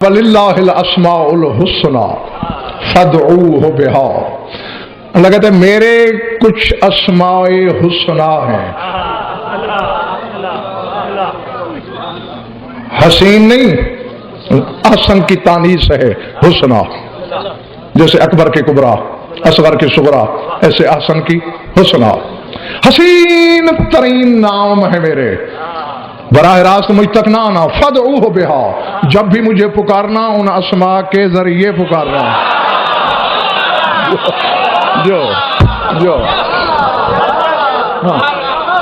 वलिल्लाहिल अस्माउल हुस्ना फदऊहु बिहा। अल्लाह कहते हैं मेरे कुछ अस्माए हुस्ना हैं, हसीन नहीं, अहसन की तानीस है हुस्ना। जैसे अकबर के कुबरा, असगर के सुगरा, ऐसे अहसन की हुस्ना। हसीन तरीन नाम है मेरे, बराह रास्त मुझ तक ना आना। फदऊहु बिहा, जब भी मुझे पुकारना उन अस्मा के जरिए पुकारना। जो जो हाँ,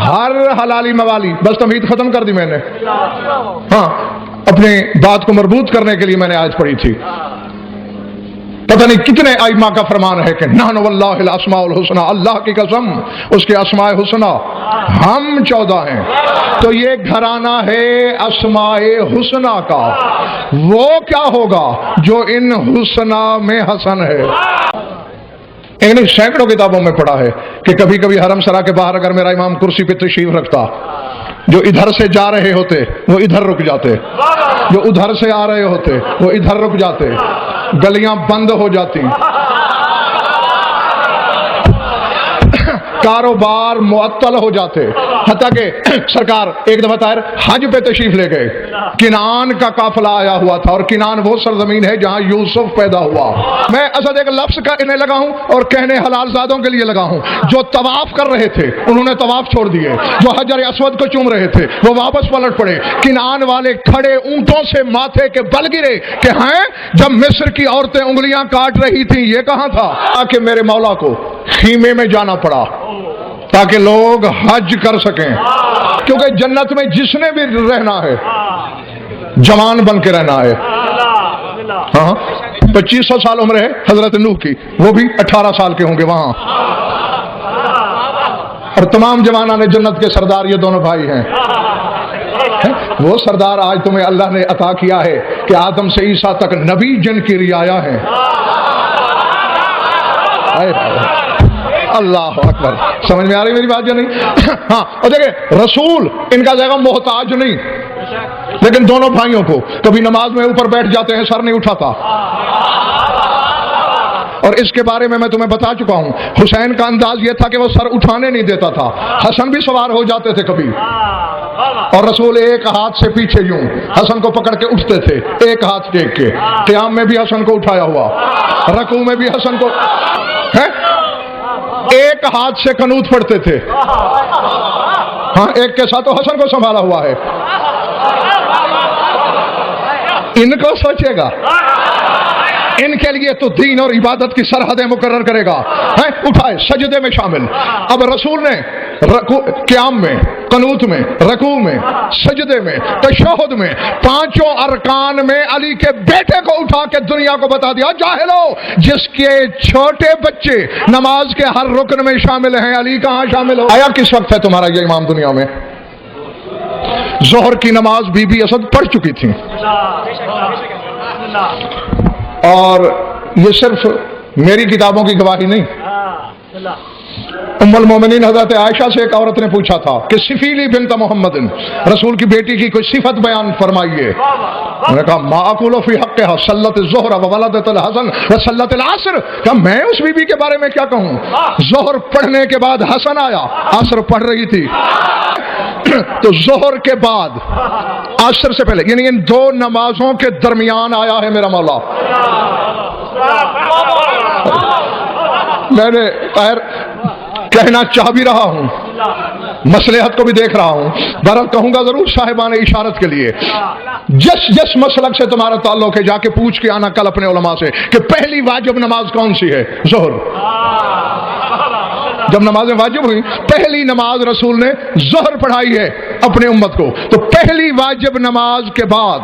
हर हलाली मवाली, बस तमहीद खत्म कर दी मैंने। हाँ, अपने बात को मजबूत करने के लिए मैंने आज पढ़ी थी। पता नहीं कितने आइमा का फरमान है कि नानु वल्लाहिल अस्माउल हुस्ना, अल्लाह की कसम उसके अस्माए हुस्ना हम 14 हैं। तो ये घराना है अस्माए हुस्ना का। वो क्या होगा जो इन हुस्ना में हसन है। इन्हें सैकड़ों किताबों में पढ़ा है कि कभी कभी हरम सरा के बाहर अगर मेरा इमाम कुर्सी पे तशरीफ रखता, जो इधर से जा रहे होते वो इधर रुक जाते, जो उधर से आ रहे होते वो इधर रुक जाते, गलियां बंद हो जाती, कारोबार मुअत्तल हो जाते। हत्ता कि सरकार एक दफा तार हज पे तशरीफ ले गए, किनान का काफिला आया हुआ था, और किनान वो सरजमीन है जहां यूसुफ पैदा हुआ। मैं असद एक लफ्ज कहने लगा हूं और कहने हलाल जादों के लिए लगा हूं। जो तवाफ कर रहे थे उन्होंने तवाफ छोड़ दिए, जो हजर अस्वद को चूम रहे थे वो वापस पलट पड़े। किनान वाले खड़े ऊंटों से माथे के बल गिरे कि हैं जब मिस्र की औरतें उंगलियां काट रही थी ये कहां था। आके मेरे मौला को खीमे में जाना पड़ा ताकि लोग हज कर सकें, क्योंकि जन्नत में जिसने भी रहना है जवान बन के रहना है। हाँ, 2500 साल उम्र है हजरत नूह की, वो भी 18 साल के होंगे वहां। और तमाम जवाना ने जन्नत के सरदार ये दोनों भाई हैं। वो सरदार आज तुम्हें अल्लाह ने अता किया है कि आदम से ईसा तक नबी जिनकी रियाया है। अल्लाह अकबर, समझ में आ रही मेरी बात या नहीं? हाँ, और देखिए रसूल इनका जगह मोहताज नहीं, लेकिन दोनों भाइयों को कभी नमाज में ऊपर बैठ जाते हैं, सर नहीं उठाता। और इसके बारे में मैं तुम्हें बता चुका हूं। हुसैन का अंदाज यह था कि वो सर उठाने नहीं देता था। हसन भी सवार हो जाते थे कभी, और रसूल एक हाथ से पीछे यूं हसन को पकड़ के उठते थे, एक हाथ टेक के। क़याम में भी हसन को उठाया हुआ, रकू में भी हसन को है, एक हाथ से कनूत पढ़ते थे। हाँ, एक के साथ तो हसन को संभाला हुआ है। इनको सोचेगा, इनके लिए तो दीन और इबादत की सरहदें मुकर्रर करेगा। है, उठाए सजदे में शामिल। अब रसूल ने क़याम में, कनूत में, रकू में, सजदे में, तशहुद में, पांचों अरकान में अली के बेटे को उठा के दुनिया को बता दिया, जाहिलो जिसके छोटे बच्चे नमाज के हर रुकन में शामिल हैं, अली कहां शामिल हो। आया किस वक्त है तुम्हारा ये इमाम दुनिया में? जोहर की नमाज बीबी असद पढ़ चुकी थी, और ये सिर्फ मेरी किताबों की गवाही नहीं। उम्मुल मोमिनीन हजरत आयशा से एक औरत ने पूछा था कि सिफीली बिन्त मोहम्मदिन, रसूल की बेटी की कोई सिफत बयान फरमाइए। उन्होंने कहा माकुलो फी हक़्क़िहा सल्लत ज़ुहर व वलदतल हसन व सल्लतल असर। कहा मैं उस बीबी के बारे में क्या कहूं, ज़ुहर पढ़ने के बाद हसन आया, असर पढ़ रही थी। तो ज़ुहर के बाद असर से पहले, यानी इन दो नमाजों के दरमियान आया है मेरा मौला। मैंने खैर कहना चाह भी रहा हूं, मसलहत को भी देख रहा हूं, बहरहाल कहूंगा जरूर साहिबान इशारत के लिए। जिस मसलक से तुम्हारा ताल्लुक है जाके पूछ के आना कल अपने उलमा से कि पहली वाजिब नमाज कौन सी है। ज़ोहर जब नमाजें वाजिब हुई, पहली नमाज रसूल ने ज़ोहर पढ़ाई है अपने उम्मत को। तो पहली वाजिब नमाज के बाद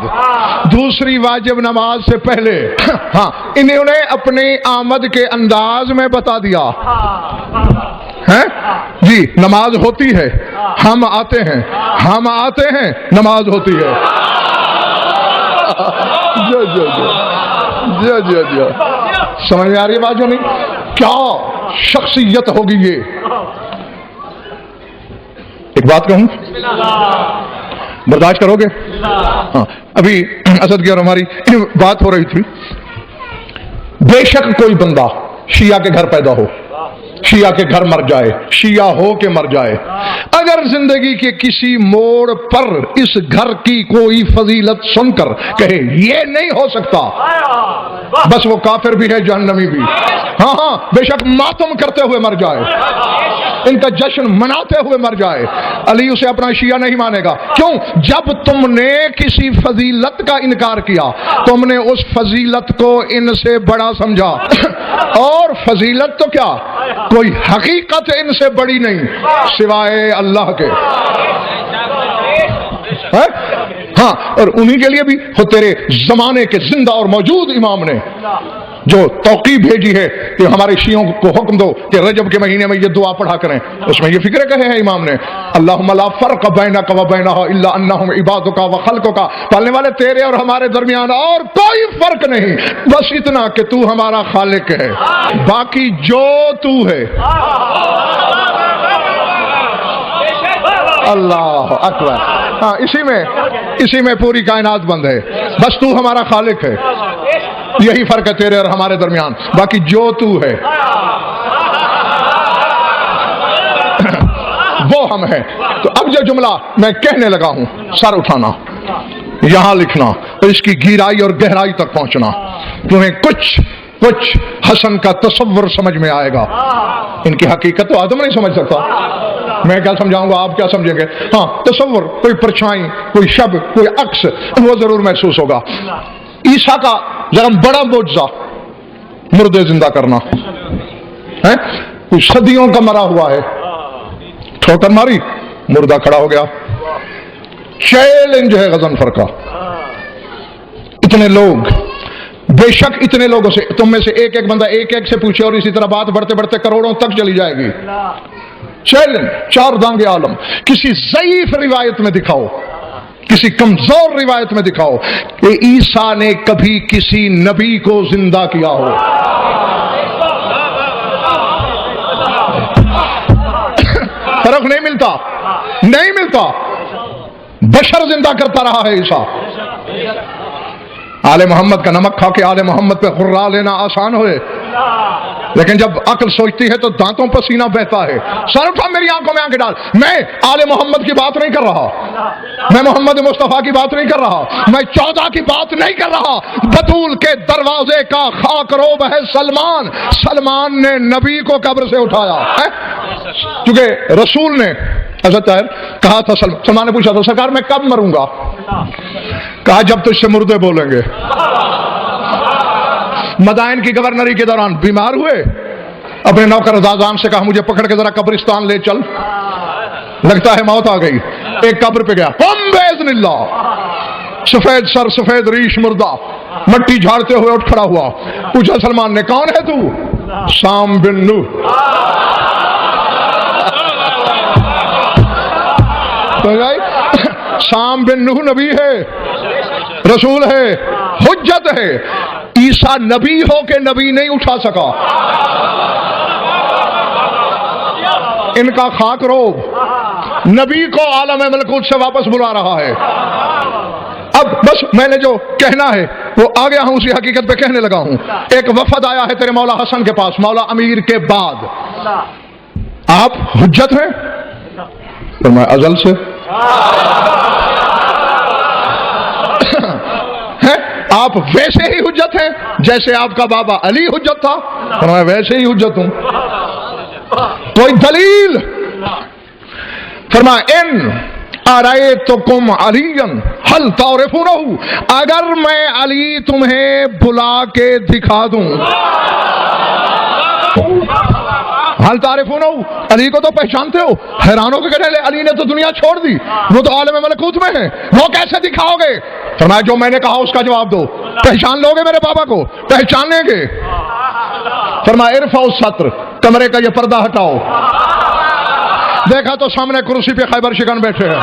दूसरी वाजिब नमाज से पहले हाँ, इन्होंने अपने आमद के अंदाज में बता दिया है जी, नमाज होती है, हम आते हैं, हम आते हैं, नमाज होती है। जो जो जो जो जो जो समझ में आ रही है बात जो नहीं? क्या शख्सियत होगी ये। एक बात कहूं, बर्दाश्त करोगे? हाँ, ابھی اسد کی اور ہماری بات ہو رہی تھی، بے شک کوئی بندہ شیعہ کے گھر پیدا ہو، شیعہ کے گھر مر جائے، شیعہ ہو کے مر جائے، اگر زندگی کے کسی موڑ پر اس گھر کی کوئی فضیلت سن کر کہے یہ نہیں ہو سکتا، بس وہ کافر بھی ہے جہنمی بھی، ہاں بے شک ماتم کرتے ہوئے مر جائے، ان کا جشن مناتے ہوئے مر جائے، علی اسے اپنا شیعہ نہیں مانے گا۔ کیوں؟ جب تم نے کسی فضیلت کا انکار کیا، تم نے اس فضیلت کو ان سے بڑا سمجھا، اور فضیلت تو کیا، کوئی حقیقت ان سے بڑی نہیں سوائے اللہ کے، ہاں، اور انہی کے لیے بھی ہو تیرے زمانے کے زندہ اور موجود امام نے جو توقیع بھیجی ہے کہ ہمارے شیعوں کو حکم دو کہ رجب کے مہینے میں یہ دعا پڑھا کریں، اس میں یہ فکر کہے ہیں امام نے، اللہم لا فرق بینک و بینہا الا انہم عبادک و خلقک، پالنے والے تیرے اور ہمارے درمیان اور کوئی فرق نہیں، بس اتنا کہ تو ہمارا خالق ہے، باقی جو تو ہے۔ اللہ اکبر، ہاں، اسی میں پوری کائنات بند ہے، بس تو ہمارا خالق ہے، یہی فرق ہے تیرے اور ہمارے درمیان، باقی جو تو ہے وہ ہم ہیں۔ تو اب جو جملہ میں کہنے لگا ہوں، سر اٹھانا، یہاں لکھنا اور اس کی گہرائی اور گہرائی تک پہنچنا، تمہیں کچھ حسن کا تصور سمجھ میں آئے گا، ان کی حقیقت تو آدم نہیں سمجھ سکتا، میں کیا سمجھاؤں گا، آپ کیا سمجھیں گے، ہاں تصور، کوئی پرچھائی، کوئی شب، کوئی عکس، وہ ضرور محسوس ہوگا۔ عیسیٰ کا ذرا بڑا معجزہ مردے زندہ کرنا ہے، کوئی صدیوں کا مرا ہوا ہے، ٹھوکر ماری مردہ کھڑا ہو گیا، چیلنج ہے غضنفر کا، اتنے لوگ، بے شک اتنے لوگوں سے، تم میں سے ایک ایک بندہ ایک ایک سے پوچھے اور اسی طرح بات بڑھتے بڑھتے کروڑوں تک چلی جائے گی، چیلنج، چار دانگ عالم، کسی ضعیف روایت میں دکھاؤ، کسی کمزور روایت میں دکھاؤ کہ عیسیٰ نے کبھی کسی نبی کو زندہ کیا ہو، فرق نہیں ملتا، بشر زندہ کرتا رہا ہے عیسیٰ۔ آل محمد کا نمک کھا کے آل محمد پہ غرا لینا آسان ہوئے، لیکن جب عقل سوچتی ہے تو دانتوں پر سینہ بہتا ہے۔ سر اٹھا، میری آنکھوں میں آنکھیں ڈال، میں آل محمد کی بات نہیں کر رہا، میں محمد مصطفیٰ کی بات نہیں کر رہا، میں 14 کی بات نہیں کر رہا، بطول کے دروازے کا خاک روب ہے سلمان نے نبی کو قبر سے اٹھایا، کیونکہ رسول نے حضرت طاہر کہا تھا، سلمان نے پوچھا تھا سرکار میں کب مروں گا، کہا جب تجھ سے مردے بولیں گے۔ مدائن کی گورنری کے دوران بیمار ہوئے، اپنے نوکر زازان سے کہا مجھے پکڑ کے ذرا قبرستان لے چل، لگتا ہے موت آ گئی، ایک قبر پہ گیا، قم باذن اللہ، سفید سر سفید ریش مردہ، مٹی جھاڑتے ہوئے اٹھ کھڑا ہوا، پوچھا سلمان نے کون ہے تو؟ سام بن نوح۔ سام بن نوح نبی ہے، رسول ہے، حجت ہے، عیسیٰ نبی ہو کے نبی نہیں اٹھا سکا، ان کا خاک روب نبی کو عالم ملکوت سے واپس بلا رہا ہے۔ اب بس میں نے جو کہنا ہے وہ آ گیا ہوں، اسی حقیقت پہ کہنے لگا ہوں۔ ایک وفد آیا ہے تیرے مولا حسن کے پاس، مولا امیر کے بعد، آپ حجت ہیں؟ تو میں ازل سے آپ ویسے ہی حجت ہیں جیسے آپ کا بابا علی حجت تھا، اور میں ویسے ہی حجت ہوں، کوئی دلیل؟ فرمایا ان ارایتکم علی حل تعرفونہ، اگر میں علی تمہیں بلا کے دکھا دوں، حل تعرفونہ، علی کو تو پہچانتے ہو؟ حیران ہو کے کہنے لے علی نے تو دنیا چھوڑ دی، وہ تو عالم ملکوت میں ہے، وہ کیسے دکھاؤ گے؟ فرمایا جو میں نے کہا اس کا جواب دو، پہچان لو گے میرے بابا کو؟ پہچان لیں گے۔ فرمایا ارفعوا الستر، کمرے کا یہ پردہ ہٹاؤ، دیکھا تو سامنے کرسی پہ خیبر شکن بیٹھے ہیں،